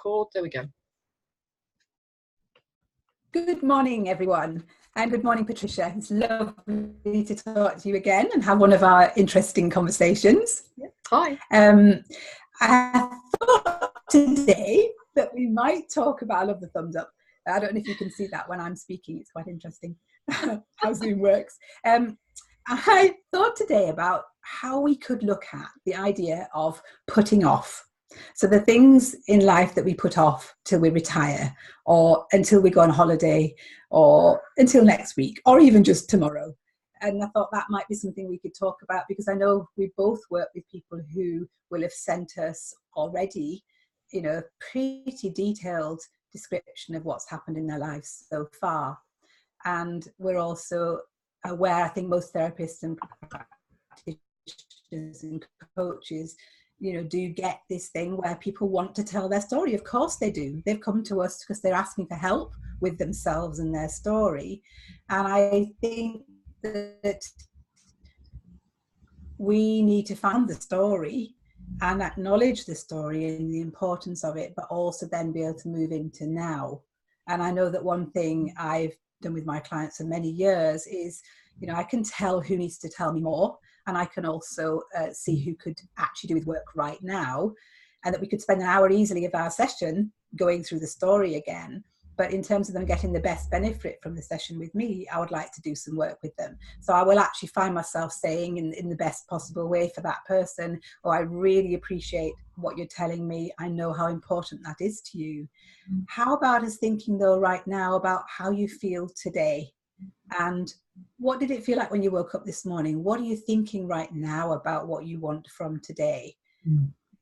record. There we go. Good morning, everyone. And good morning, Patricia. It's lovely to talk to you again and have one of our interesting conversations. Hi. I thought today that we might talk about, I love the thumbs up. I don't know if you can see that when I'm speaking. It's quite interesting how Zoom works. I thought today about how we could look at the idea of putting off. So the things in life that we put off till we retire, or until we go on holiday, or until next week, or even just tomorrow. And I thought that might be something we could talk about, because I know we both work with people who will have sent us already, you know, a pretty detailed description of what's happened in their lives so far. And we're also aware, I think most therapists and practitioners and coaches, you know, do get this thing where people want to tell their story. Of course they do. They've come to us because they're asking for help with themselves and their story. And I think that we need to find the story and acknowledge the story and the importance of it, but also then be able to move into now. And I know that one thing I've done with my clients for many years is, you know, I can tell who needs to tell me more. And I can also see who could actually do with work right now, and that we could spend an hour easily of our session going through the story again. But in terms of them getting the best benefit from the session with me, I would like to do some work with them. So I will actually find myself saying in the best possible way for that person, oh, I really appreciate what you're telling me. I know how important that is to you. How about us thinking though right now about how you feel today? And what did it feel like when you woke up this morning? What are you thinking right now about what you want from today?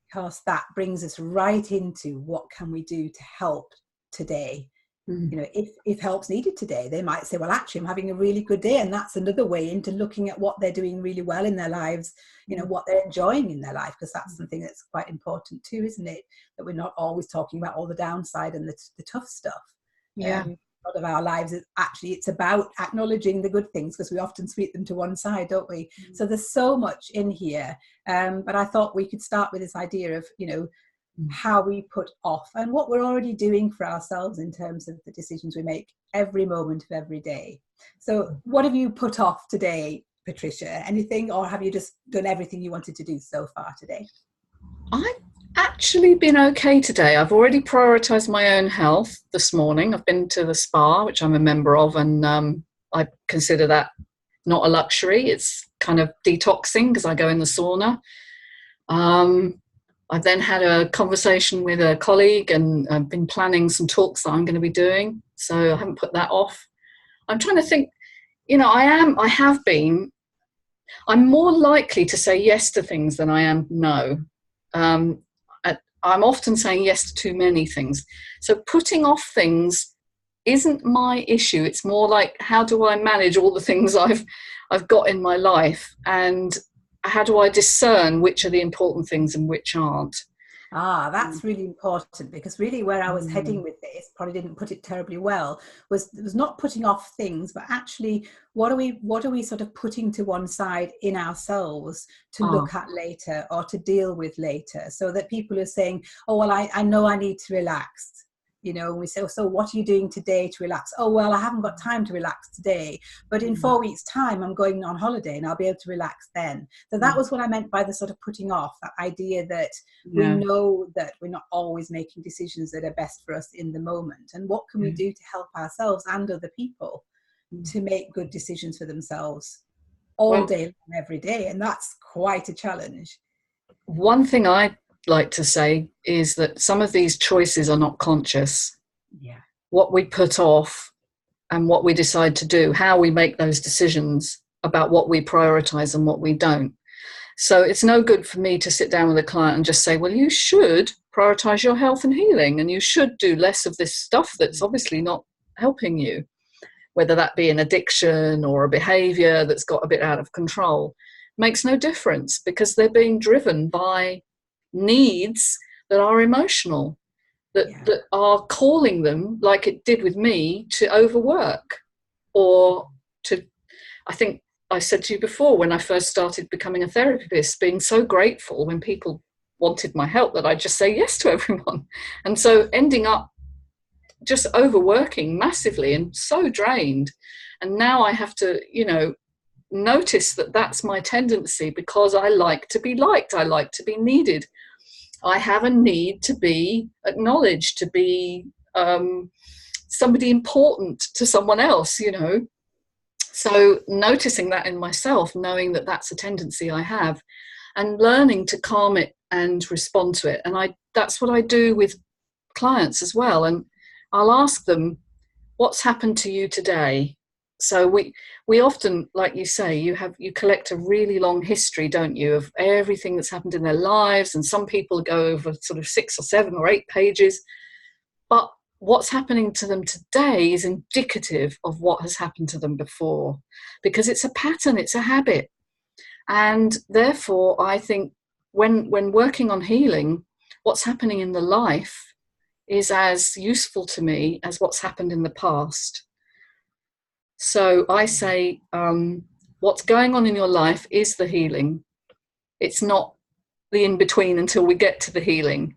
Because that brings us right into what can we do to help today. You know, if help's needed today, they might say, well, actually, I'm having a really good day. And that's another way into looking at what they're doing really well in their lives, you know, what they're enjoying in their life, because that's something that's quite important too, isn't it? That we're not always talking about all the downside and the tough stuff. Yeah. A lot of our lives is actually, it's about acknowledging the good things, because we often sweep them to one side, don't we? So there's so much in here. But I thought we could start with this idea of, you know, how we put off and what we're already doing for ourselves in terms of the decisions we make every moment of every day. So what have you put off today, Patricia? Anything, or have you just done everything you wanted to do so far today? I've actually been okay today. I've already prioritised my own health this morning. I've been to the spa, which I'm a member of, and I consider that not a luxury. It's kind of detoxing because I go in the sauna. I've then had a conversation with a colleague, and I've been planning some talks that I'm going to be doing. So I haven't put that off. I'm trying to think, you know, I'm more likely to say yes to things than I am no. I'm often saying yes to too many things. So putting off things isn't my issue. It's more like, how do I manage all the things I've got in my life, and how do I discern which are the important things and which aren't? That's really important, because really where I was heading with this, probably didn't put it terribly well, was not putting off things, but actually what are we sort of putting to one side in ourselves to look at later or to deal with later, so that people are saying, oh, well, I know I need to relax. You know, we say, so what are you doing today to relax? Oh, well, I haven't got time to relax today, but in 4 weeks' time, I'm going on holiday and I'll be able to relax then. So that was what I meant by the sort of putting off, that idea that we know that we're not always making decisions that are best for us in the moment. And what can we do to help ourselves and other people to make good decisions for themselves all day long, every day? And that's quite a challenge. One thing I like to say is that some of these choices are not conscious. Yeah. What we put off and what we decide to do, how we make those decisions about what we prioritize and what we don't. So it's no good for me to sit down with a client and just say, well, you should prioritize your health and healing, and you should do less of this stuff that's obviously not helping you, whether that be an addiction or a behavior that's got a bit out of control. Makes no difference, because they're being driven by needs that are emotional, that are calling them, like it did with me, to overwork, or to, I think I said to you before, when I first started becoming a therapist, being so grateful when people wanted my help that I'd just say yes to everyone. And so ending up just overworking massively and so drained. And now I have to, notice that that's my tendency, because I like to be liked. I like to be needed. I have a need to be acknowledged, to be somebody important to someone else, So noticing that in myself, knowing that that's a tendency I have, and learning to calm it and respond to it. And that's what I do with clients as well. And I'll ask them, what's happened to you today? So we often, like you say, you collect a really long history, don't you, of everything that's happened in their lives. And some people go over sort of 6 or 7 or 8 pages. But what's happening to them today is indicative of what has happened to them before, because it's a pattern, it's a habit. And therefore, I think when working on healing, what's happening in the life is as useful to me as what's happened in the past. So I say, what's going on in your life is the healing. It's not the in-between until we get to the healing.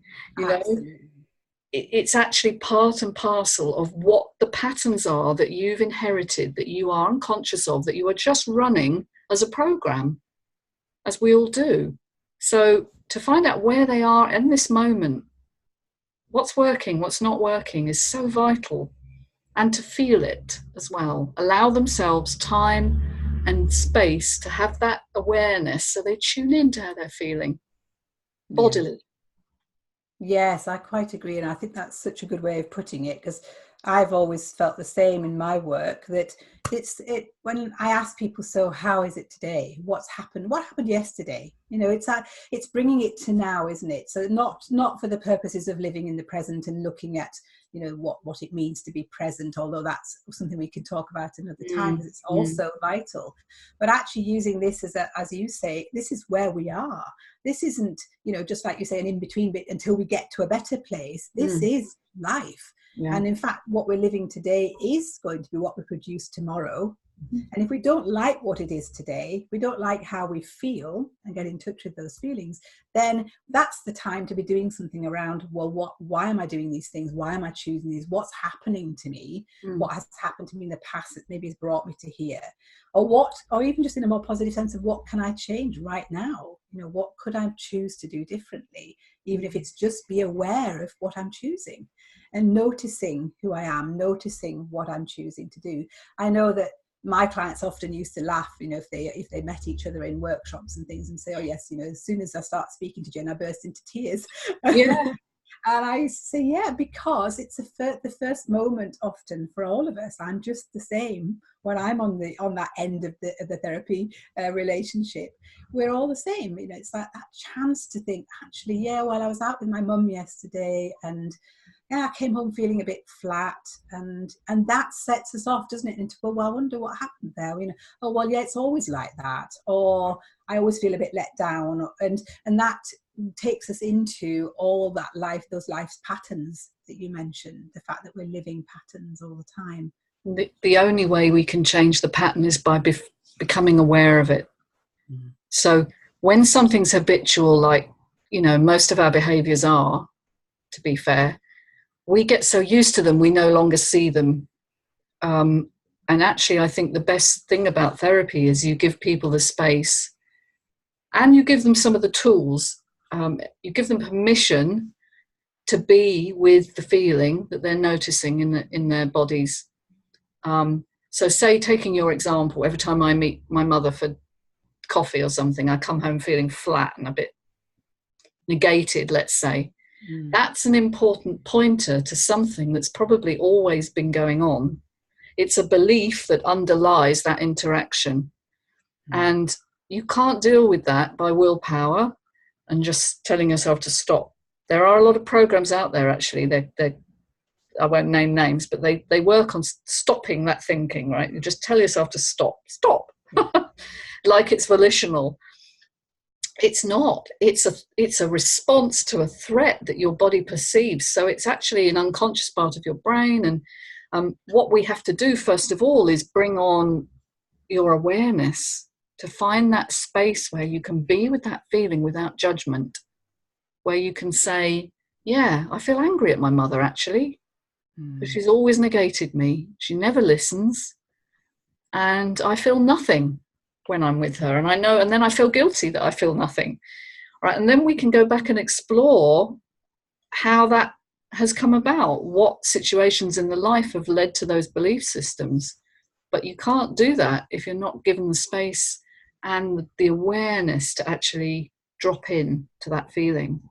It's actually part and parcel of what the patterns are that you've inherited, that you are unconscious of, that you are just running as a program, as we all do. So to find out where they are in this moment, what's working, what's not working, is so vital. And to feel it as well. Allow themselves time and space to have that awareness, so they tune into how they're feeling bodily. Yes, I quite agree. And I think that's such a good way of putting it, because I've always felt the same in my work, that when I ask people, so how is it today? What's happened? What happened yesterday? It's bringing it to now, isn't it? So not for the purposes of living in the present and looking at, what it means to be present, although that's something we can talk about another time, because it's also vital. But actually using this as you say, this is where we are. This isn't, just like you say, an in-between bit until we get to a better place. This is life. Yeah. And in fact, what we're living today is going to be what we produce tomorrow. And if we don't like what it is today, we don't like how we feel and get in touch with those feelings, then that's the time to be doing something around, well, why am I doing these things? Why am I choosing these? What's happening to me? What has happened to me in the past that maybe has brought me to here? Or even just in a more positive sense of, what can I change right now? What could I choose to do differently? Even if it's just be aware of what I'm choosing and noticing who I am, noticing what I'm choosing to do. I know that my clients often used to laugh, if they met each other in workshops and things, and say, oh yes, as soon as I start speaking to Jen, I burst into tears. Yeah. And I say, yeah, because it's the first moment often for all of us. I'm just the same when I'm on that end of the therapy relationship. We're all the same. It's like that chance to think, actually, yeah, well, I was out with my mum yesterday, and I came home feeling a bit flat, and that sets us off, doesn't it? Into, well, I wonder what happened there. Oh, well, yeah, it's always like that, or I always feel a bit let down, and that takes us into all that life, those life's patterns that you mentioned, the fact that we're living patterns all the time. The only way we can change the pattern is by becoming aware of it. So when something's habitual, like, most of our behaviours are, to be fair, we get so used to them, we no longer see them. And actually, I think the best thing about therapy is you give people the space, and you give them some of the tools. You give them permission to be with the feeling that they're noticing in their bodies. So say, taking your example, every time I meet my mother for coffee or something, I come home feeling flat and a bit negated, let's say. That's an important pointer to something that's probably always been going on. It's a belief that underlies that interaction. And you can't deal with that by willpower and just telling yourself to stop. There are a lot of programs out there, actually. I won't name names, but they work on stopping that thinking, right? You just tell yourself to stop, like it's volitional. It's not. It's a response to a threat that your body perceives. So it's actually an unconscious part of your brain. And what we have to do, first of all, is bring on your awareness to find that space where you can be with that feeling without judgment. where you can say, yeah, I feel angry at my mother actually, but Mm. she's always negated me. She never listens. And I feel nothing when I'm with her. And I know, and then I feel guilty that I feel nothing. Right. And then we can go back and explore how that has come about, what situations in the life have led to those belief systems. But you can't do that if you're not given the space and the awareness to actually drop in to that feeling.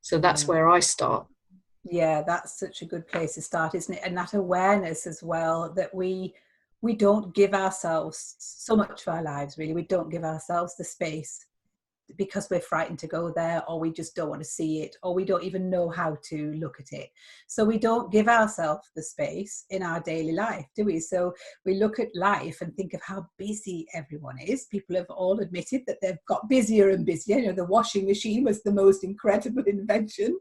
So that's Yeah. where I start. Yeah, that's such a good place to start, isn't it? And that awareness as well, that we don't give ourselves so much of our lives, really. We don't give ourselves the space because we're frightened to go there, or we just don't want to see it, or we don't even know how to look at it. So we don't give ourselves the space in our daily life, do we? So we look at life and think of how busy everyone is. People have all admitted that they've got busier and busier. You know, the washing machine was the most incredible invention,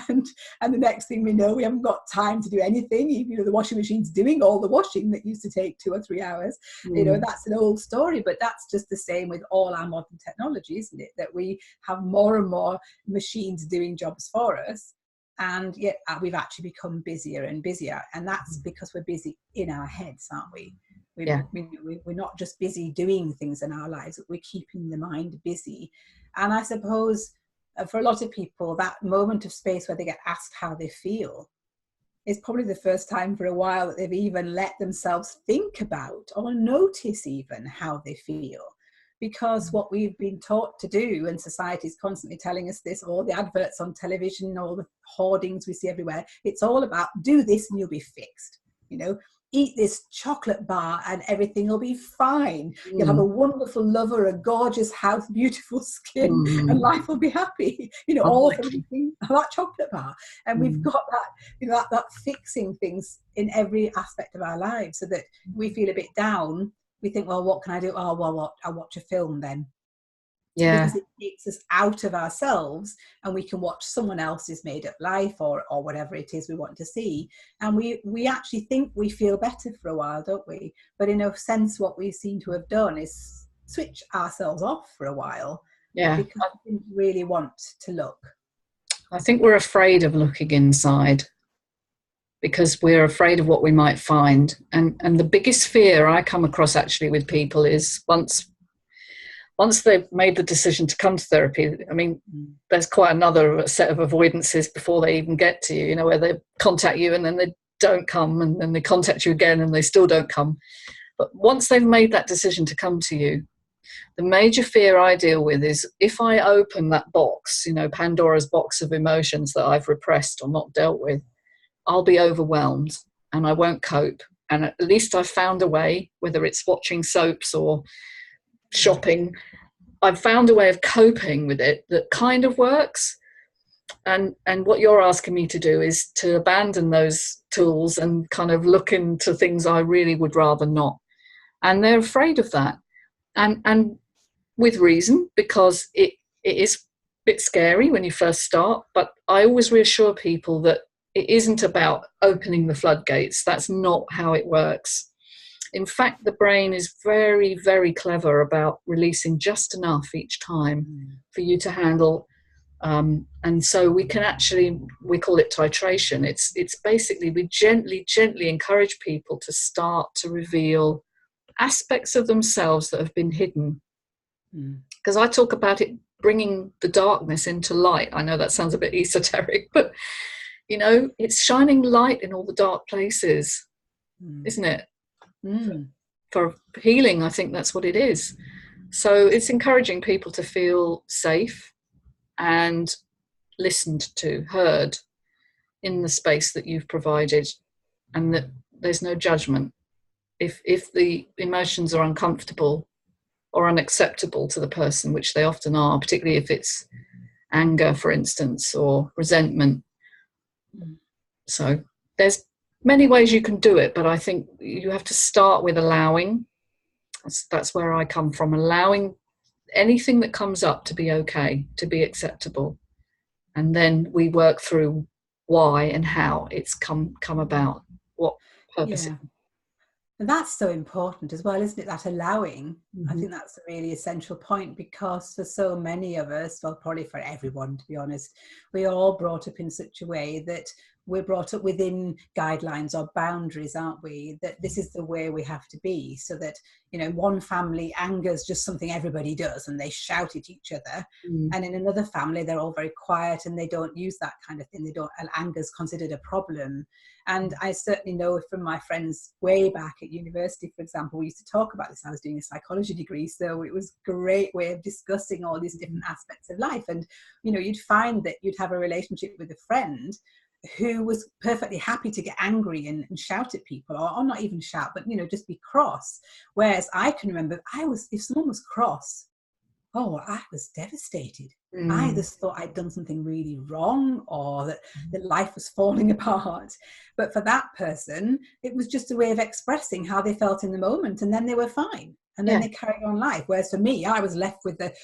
and the next thing we know, we haven't got time to do anything. You know, the washing machine's doing all the washing that used to take 2 or 3 hours. You know, that's an old story, but that's just the same with all our modern technology, isn't it? That we have more and more machines doing jobs for us, and yet we've actually become busier and busier, and that's because we're busy in our heads, aren't we? Yeah. We're not just busy doing things in our lives, we're keeping the mind busy. And I suppose for a lot of people, that moment of space where they get asked how they feel is probably the first time for a while that they've even let themselves think about or notice even how they feel. Because what we've been taught to do, and society is constantly telling us this, all the adverts on television, all the hoardings we see everywhere, it's all about do this and you'll be fixed. You know, eat this chocolate bar and everything will be fine. You'll have a wonderful lover, a gorgeous house, beautiful skin, and life will be happy. You know, all from eating that chocolate bar. And we've got that, you know, that fixing things in every aspect of our lives, so that we feel a bit down. We think, well, what can I do? Oh, well, what? I'll watch a film then. Yeah. Because it takes us out of ourselves, and we can watch someone else's made up life, or whatever it is we want to see. And we actually think we feel better for a while, don't we? But in a sense, what we seem to have done is switch ourselves off for a while. Yeah. Because we didn't really want to look. I think we're afraid of looking inside, because we're afraid of what we might find. And the biggest fear I come across actually with people is once they've made the decision to come to therapy, I mean, there's quite another set of avoidances before they even get to you, you know, where they contact you and then they don't come, and then they contact you again and they still don't come. But once they've made that decision to come to you, the major fear I deal with is if I open that box, you know, Pandora's box of emotions that I've repressed or not dealt with, I'll be overwhelmed and I won't cope. And at least I've found a way, whether it's watching soaps or shopping, I've found a way of coping with it that kind of works. And what you're asking me to do is to abandon those tools and kind of look into things I really would rather not. And they're afraid of that. And with reason, because it is a bit scary when you first start. But I always reassure people that it isn't about opening the floodgates. That's not how it works. In fact, the brain is very, very clever about releasing just enough each time for you to handle. And so we can actually, we call it titration. It's basically, we gently encourage people to start to reveal aspects of themselves that have been hidden. Because I talk about it bringing the darkness into light. I know that sounds a bit esoteric, but you know, it's shining light in all the dark places, isn't it? For healing, I think that's what it is. So it's encouraging people to feel safe and listened to, heard in the space that you've provided, and that there's no judgment. If the emotions are uncomfortable or unacceptable to the person, which they often are, particularly if it's anger, for instance, or resentment. So there's many ways you can do it, but I think you have to start with allowing. That's where I come from, allowing anything that comes up to be okay, to be acceptable. And then we work through why and how it's come about, what purpose. Yeah. And that's so important as well, isn't it? That allowing. I Mm-hmm. think that's a really essential point, because for so many of us, well, probably for everyone, to be honest, we're all brought up in such a way that we're brought up within guidelines or boundaries, aren't we? That this is the way we have to be, so that, you know, one family, anger is just something everybody does and they shout at each other. Mm. And in another family, they're all very quiet and they don't use that kind of thing. They don't, and anger is considered a problem. And I certainly know from my friends way back at university, for example, we used to talk about this. I was doing a psychology degree, so it was a great way of discussing all these different aspects of life. And, you know, you'd find that you'd have a relationship with a friend who was perfectly happy to get angry and shout at people, or not even shout, but, you know, just be cross. Whereas I can remember, if someone was cross, oh, I was devastated. I just thought I'd done something really wrong, or that life was falling apart. But for that person, it was just a way of expressing how they felt in the moment, and then they were fine. And then they carried on life. Whereas for me, I was left with the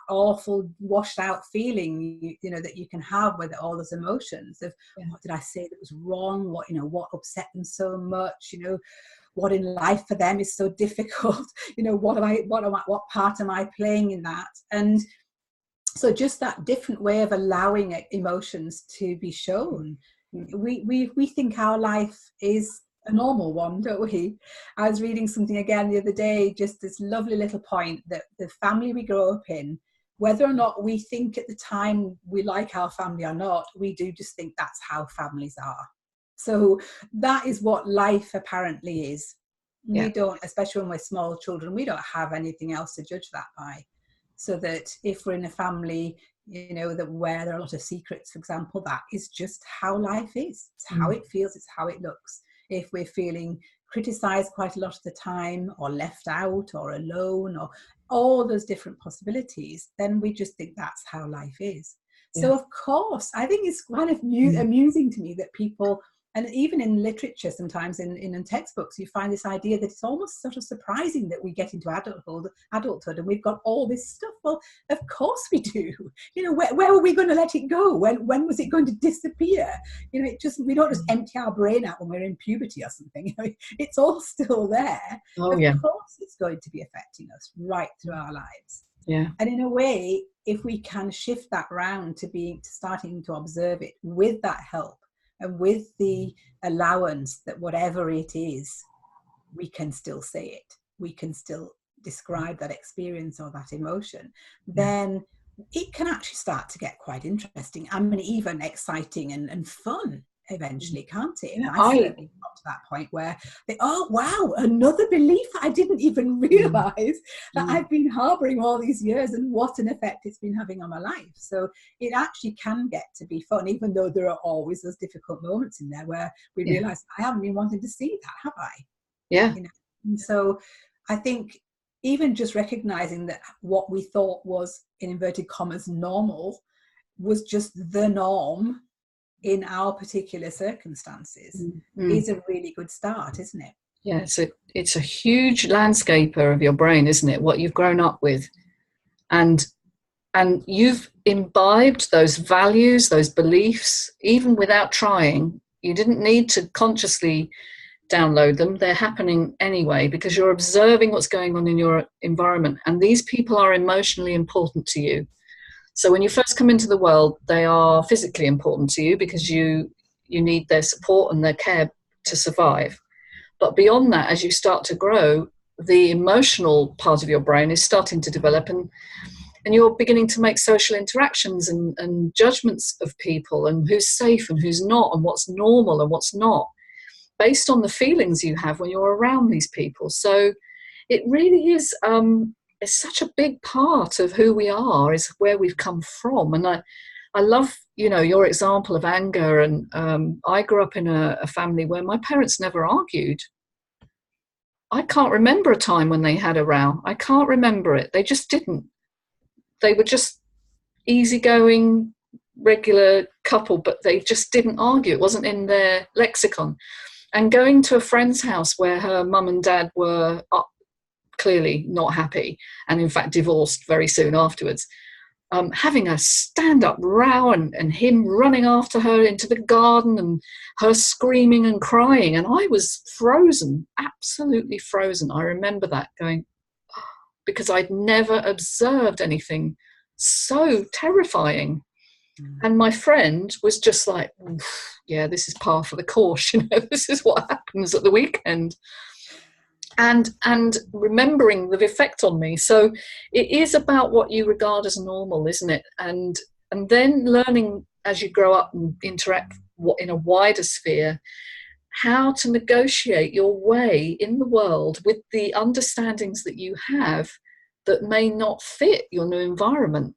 awful, washed out feeling, you know, that you can have with all those emotions of, what did I say that was wrong? What, you know, what upset them so much? You know, what in life for them is so difficult? You know, what part am I playing in that? And so just that different way of allowing emotions to be shown. We think our life is a normal one, don't we? I was reading something again the other day, just this lovely little point, that the family we grow up in, whether or not we think at the time we like our family or not, we do just think that's how families are. So that is what life apparently is. We don't, especially when we're small children, we don't have anything else to judge that by. So that if we're in a family, you know, that where there are a lot of secrets, for example, that is just how life is. It's how it feels, it's how it looks. If we're feeling criticized quite a lot of the time, or left out, or alone, or all those different possibilities, then we just think that's how life is. So of course, I think it's kind of amusing to me that people, and even in literature, sometimes in textbooks, you find this idea that it's almost sort of surprising that we get into adulthood and we've got all this stuff. Well, of course we do. You know, where were we going to let it go? When was it going to disappear? You know, we don't just empty our brain out when we're in puberty or something. You know, it's all still there. Of course it's going to be affecting us right through our lives. Yeah. And in a way, if we can shift that round to starting to observe it with that help, and with the allowance that whatever it is, we can still say it, we can still describe that experience or that emotion, then it can actually start to get quite interesting. I mean, even exciting and fun eventually, can't it? And I certainly got to that point where oh wow, another belief I didn't even realize that I've been harboring all these years, and what an effect it's been having on my life. So it actually can get to be fun, even though there are always those difficult moments in there where we realize I haven't been wanting to see that, have I? You know? And so I think even just recognizing that what we thought was, in inverted commas, normal, was just the norm in our particular circumstances is a really good start, isn't it? Yeah, it's a huge landscaper of your brain, isn't it? What you've grown up with, and you've imbibed those values, those beliefs, even without trying. You didn't need to consciously download them. They're happening anyway because you're observing what's going on in your environment, and these people are emotionally important to you. So when you first come into the world, they are physically important to you because you need their support and their care to survive. But beyond that, as you start to grow, the emotional part of your brain is starting to develop, and you're beginning to make social interactions and judgments of people, and who's safe and who's not, and what's normal and what's not, based on the feelings you have when you're around these people. So it really is it's such a big part of who we are, is where we've come from. And I love, you know, your example of anger. And I grew up in a family where my parents never argued. I can't remember a time when they had a row. I can't remember it. They just didn't. They were just easygoing, regular couple, but they just didn't argue. It wasn't in their lexicon. And going to a friend's house where her mum and dad were clearly not happy, and in fact divorced very soon afterwards, having a stand-up row and him running after her into the garden and her screaming and crying. And I was frozen, absolutely frozen. I remember that, going, because I'd never observed anything so terrifying. And my friend was just like, yeah, this is par for the course, this is what happens at the weekend. And remembering the effect on me. So it is about what you regard as normal, isn't it? And then learning as you grow up and interact in a wider sphere, how to negotiate your way in the world with the understandings that you have that may not fit your new environment,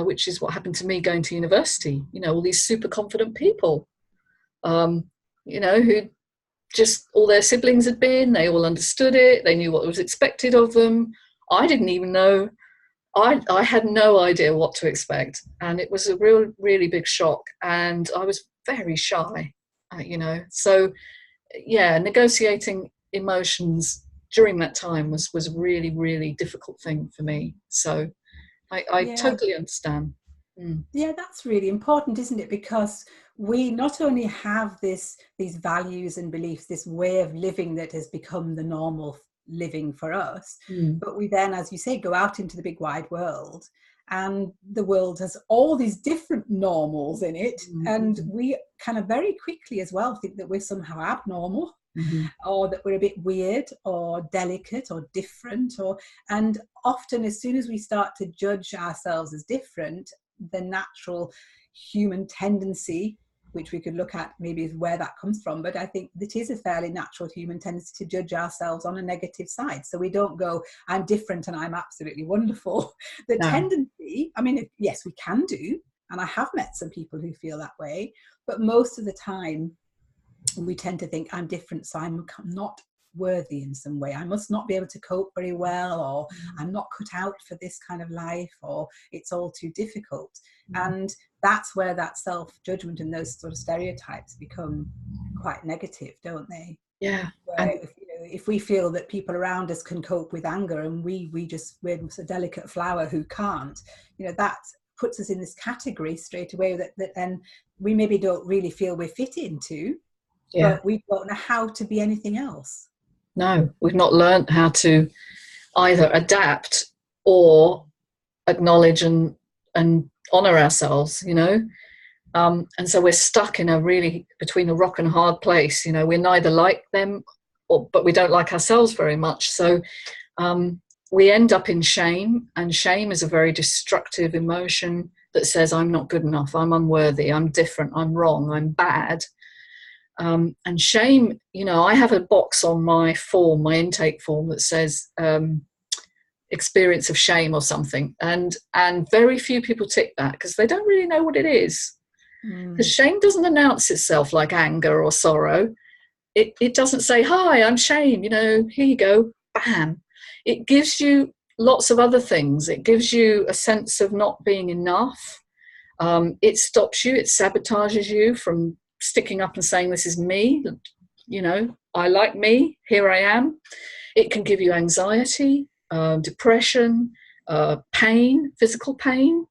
which is what happened to me going to university. All these super confident people, who just all their siblings had been, they all understood it, they knew what was expected of them. I didn't even know, I had no idea what to expect. And it was a really big shock. And I was very shy, So, yeah, negotiating emotions during that time was a really, really difficult thing for me. So I totally understand. Yeah, that's really important, isn't it? Because we not only have these values and beliefs, this way of living that has become the normal living for us, but we then, as you say, go out into the big wide world, and the world has all these different normals in it, and we kind of very quickly as well think that we're somehow abnormal. Or that we're a bit weird or delicate or different, and often as soon as we start to judge ourselves as different, the natural human tendency, which we could look at maybe is where that comes from, but I think it is a fairly natural human tendency to judge ourselves on a negative side. So we don't go, I'm different and I'm absolutely wonderful. The tendency, yes, we can do, and I have met some people who feel that way, but most of the time we tend to think, I'm different, so I'm not worthy in some way. I must not be able to cope very well, or I'm not cut out for this kind of life, or it's all too difficult. And that's where that self-judgment and those sort of stereotypes become quite negative, don't they? Yeah. Where if we feel that people around us can cope with anger and we're a delicate flower who can't, that puts us in this category straight away that then we maybe don't really feel we're fit into. Yeah. But we don't know how to be anything else. No, we've not learned how to either adapt or acknowledge and honour ourselves, and so we're stuck in between a rock and a hard place. We're neither like them, but we don't like ourselves very much. So we end up in shame, and shame is a very destructive emotion that says, I'm not good enough, I'm unworthy, I'm different, I'm wrong, I'm bad. And shame, I have a box on my intake form that says experience of shame or something. And very few people tick that because they don't really know what it is. Because shame doesn't announce itself like anger or sorrow. It doesn't say, hi, I'm shame, here you go, bam. It gives you lots of other things. It gives you a sense of not being enough. It stops you, it sabotages you from sticking up and saying, this is me, I like me, here I am. It can give you anxiety, depression, pain, physical pain.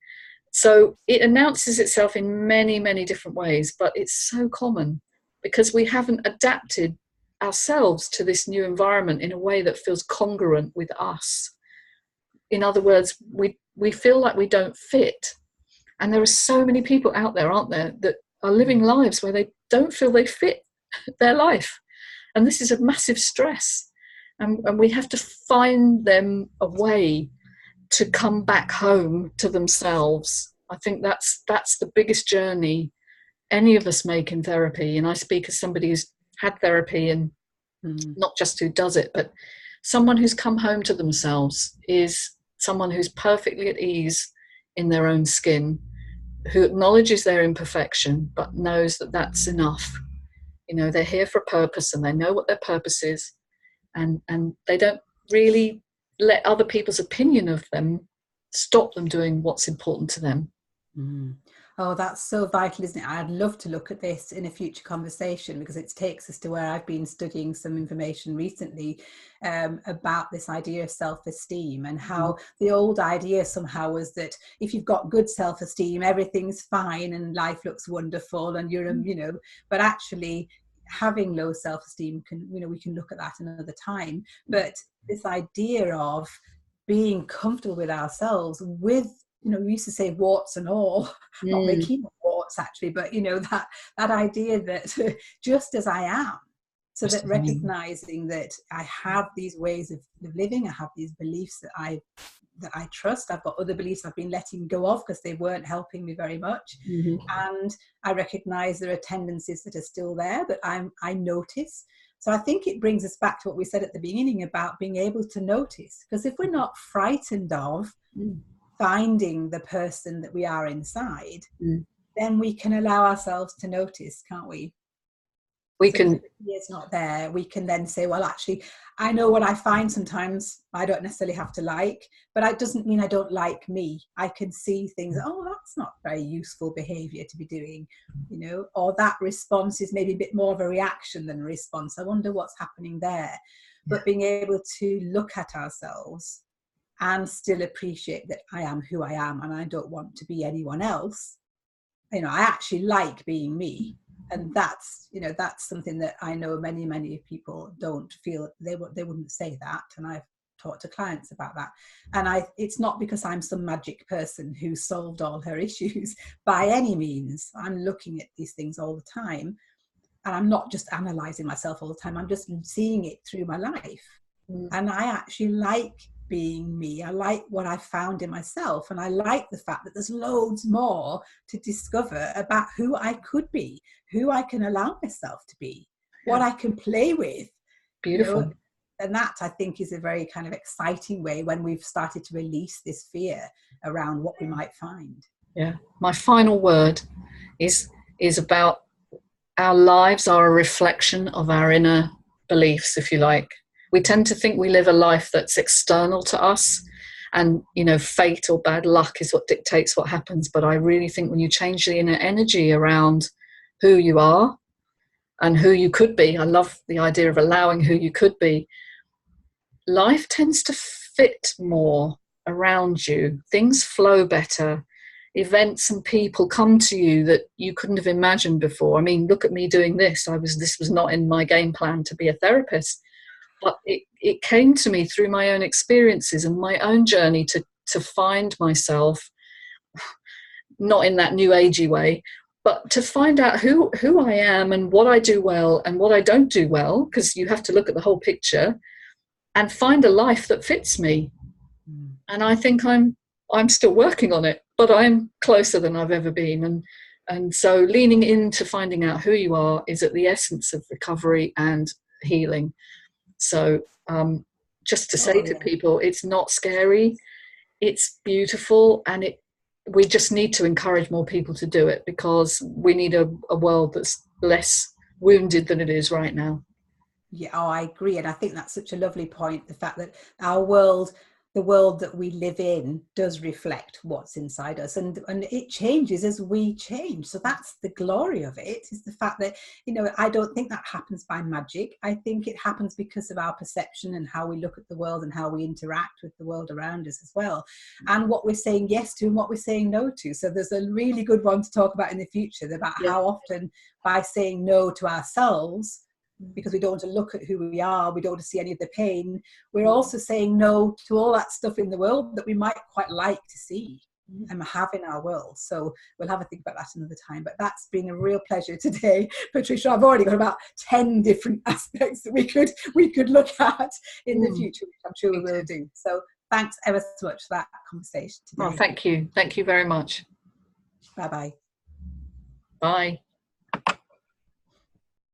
So it announces itself in many, many different ways, but it's so common because we haven't adapted ourselves to this new environment in a way that feels congruent with us. In other words, we feel like we don't fit. And there are so many people out there, aren't there, that are living lives where they don't feel they fit their life. And this is a massive stress. And we have to find them a way to come back home to themselves. I think that's the biggest journey any of us make in therapy. And I speak as somebody who's had therapy, and not just who does it, but someone who's come home to themselves is someone who's perfectly at ease in their own skin, who acknowledges their imperfection but knows that that's enough. They're here for a purpose and they know what their purpose is, and they don't really let other people's opinion of them stop them doing what's important to them. Oh, that's so vital, isn't it? I'd love to look at this in a future conversation, because it takes us to where I've been studying some information recently about this idea of self-esteem, and how the old idea somehow was that if you've got good self-esteem, everything's fine and life looks wonderful and you're, but actually having low self-esteem can, we can look at that another time. But this idea of being comfortable with ourselves, with, we used to say warts and all, not making warts actually, but that idea that just as I am, so that recognizing that I have these ways of living, I have these beliefs that I trust. I've got other beliefs I've been letting go of because they weren't helping me very much. And I recognize there are tendencies that are still there, but I notice. So I think it brings us back to what we said at the beginning about being able to notice, because if we're not frightened of finding the person that we are inside, then we can allow ourselves to notice, can't we? We can. If it's not there, we can then say, well, actually, I know what I find sometimes I don't necessarily have to like, but it doesn't mean I don't like me. I can see things, oh, that's not very useful behavior to be doing, or that response is maybe a bit more of a reaction than a response. I wonder what's happening there. But being able to look at ourselves and still appreciate that I am who I am and I don't want to be anyone else. I actually like being me. And that's something that I know many people don't feel, they wouldn't say that. And I've talked to clients about that. And it's not because I'm some magic person who solved all her issues by any means. I'm looking at these things all the time. And I'm not just analysing myself all the time. I'm just seeing it through my life. And I actually like being me. I like what I found in myself, and I like the fact that there's loads more to discover about who I could be, who I can allow myself to be, what I can play with. Beautiful. And that, I think, is a very kind of exciting way when we've started to release this fear around what we might find. Yeah. My final word is about our lives are a reflection of our inner beliefs, if you like. We tend to think we live a life that's external to us, and fate or bad luck is what dictates what happens. But I really think when you change the inner energy around who you are and who you could be, I love the idea of allowing who you could be, life tends to fit more around you. Things flow better. Events and people come to you that you couldn't have imagined before. I mean, look at me doing this. This was not in my game plan to be a therapist. But it came to me through my own experiences and my own journey to find myself, not in that new agey way, but to find out who I am and what I do well and what I don't do well, because you have to look at the whole picture and find a life that fits me. And I think I'm still working on it, but I'm closer than I've ever been. And so leaning into finding out who you are is at the essence of recovery and healing. So just to say to people, it's not scary, it's beautiful, and we just need to encourage more people to do it, because we need a world that's less wounded than it is right now. Yeah, I agree. And I think that's such a lovely point, the fact that our world, the world that we live in, does reflect what's inside us, and it changes as we change. So that's the glory of it, is the fact that I don't think that happens by magic. I think it happens because of our perception and how we look at the world and how we interact with the world around us as well, and what we're saying yes to and what we're saying no to. So there's a really good one to talk about in the future, about how often by saying no to ourselves, because we don't want to look at who we are, we don't want to see any of the pain, we're also saying no to all that stuff in the world that we might quite like to see and have in our world. So we'll have a think about that another time. But that's been a real pleasure today, Patricia. I've already got about 10 different aspects that we could look at in the future, which I'm sure we will do. So thanks ever so much for that conversation today. Oh, thank you very much. Bye-bye. Bye.